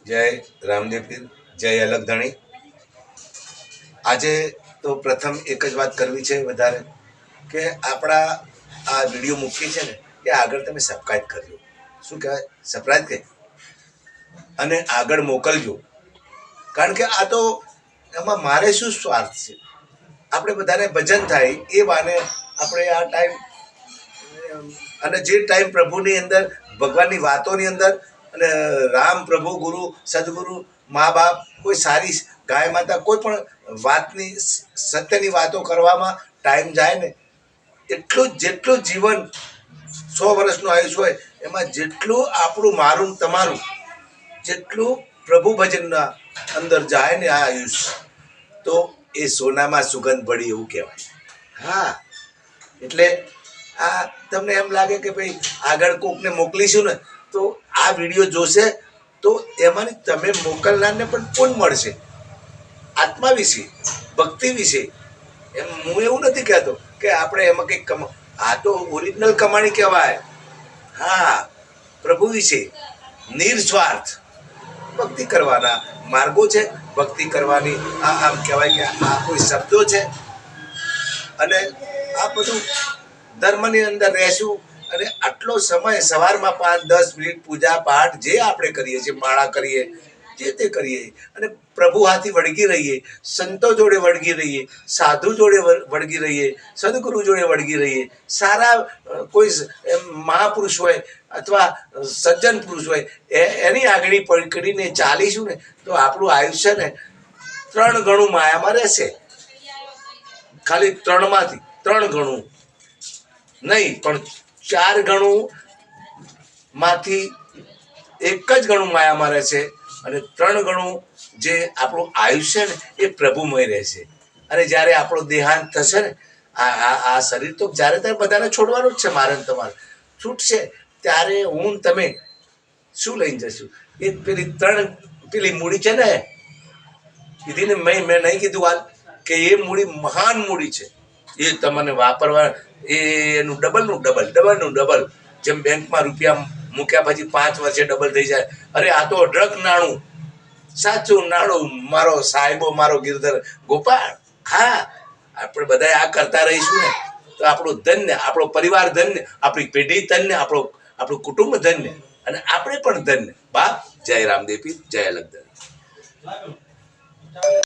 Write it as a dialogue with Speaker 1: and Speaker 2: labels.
Speaker 1: જય રામદેવપીર, જય અલગધણી। આજે તો પ્રથમ એક જ વાત કરવી છે વધારે કે આપણા આ વિડીયો મૂકીએ છે ને એ આગળ તમે સબસ્ક્રાઈબ કરજો। શું કહેવાય? સબસ્ક્રાઈબ કે અને આગળ મોકલજો, કારણ કે આ તો એમાં મારે શું સ્વાર્થ છે? આપણે બધાને ભજન થાય એ બાને આપણે આ ટાઈમ અને જે ટાઈમ પ્રભુની અંદર ભગવાનની વાતોની અંદર અને રામ પ્રભુ ગુરુ સદગુરુ મા બાપ કોઈ સારી ગાય માતા કોઈ પણ વાતની સત્યની વાતો કરવામાં ટાઈમ જાય ને એટલું જેટલું જીવન 100 વર્ષનું આયુષ્ય હોય એમાં જેટલું આપણું મારું તમારું જેટલું પ્રભુ ભજનના અંદર જાય ને આ આયુષ્ય તો એ સોનામાં સુગંધ પડી એવું કહેવાય। હા, એટલે આ તમને એમ લાગે કે ભાઈ આગળ કોકને મોકલીશું ને તો આ વિડીયો જોશે તો એમાંની તમે મોકલનારને પણ પુણ્ય મળશે, આત્મા વિશે ભક્તિ વિશે। એમ હું એવું નથી કહેતો કે આપણે એમાં કંઈક આ તો ઓરિજિનલ કમાણી કહેવાય। હા, પ્રભુ વિશે નિર્સ્વાર્થ ભક્તિ કરવાના માર્ગો છે, ભક્તિ કરવાની આ આમ કહેવાય કે આ કોઈ શબ્દો છે અને આ બધું ધર્મની અંદર રહેશું અને આટલો સમય સવારમાં 5-10 મિનિટ પૂજા પાઠ જે આપણે કરીએ છીએ, માળા કરીએ, જે તે કરીએ અને પ્રભુ હાથી વળગી રહીએ, સંતો જોડે વળગી રહીએ, સાધુ જોડે વળગી રહીએ, સદગુરુ જોડે વળગી રહીએ, સારા કોઈ મહાપુરુષ હોય અથવા સજ્જન પુરુષ હોય એની આગળ પકડીને ચાલીશું ને તો આપણું આયુષ્ય ને 3 ગણું માયામાં રહેશે। ખાલી 3માંથી 3 ગણું નહીં પણ 4 ગણું માંથી 1 જ ગણું માયામાં રહેશે અને 3 ગણું જે આપણું આયુષ્ય ને એ પ્રભુમય રહેશે। અને જ્યારે આપણો દેહાંત થશે ને આ શરીર તો જ્યારે ત્યારે બધાને છોડવાનું જ છે, મારે તમારે છૂટશે ત્યારે હું તમે શું લઈને જશું? એ પેલી મૂડી છે ને કીધીને મેં નહીં કીધું વાત કે એ મૂડી મહાન મૂડી છે, એ તમને વાપરવા એનું ડબલ જેમ બેંકમાં રૂપિયા મૂક્યા પછી 5 વર્ષે ડબલ થઈ જાય, અરે આ તો અઢળક નાણું, સાચું નાણું મારો સાહેબો મારો ગિરધર ગોપાળ। હા, આપણે બધા આ કરતા રહીશું ને તો આપણું ધન્ય, આપણો પરિવાર ધન્ય, આપણી પેઢી ધન્ય, આપણું કુટુંબ ધન્ય અને આપણે પણ ધન્ય। બાપ જય રામદેવપીર, જય અલગધણી।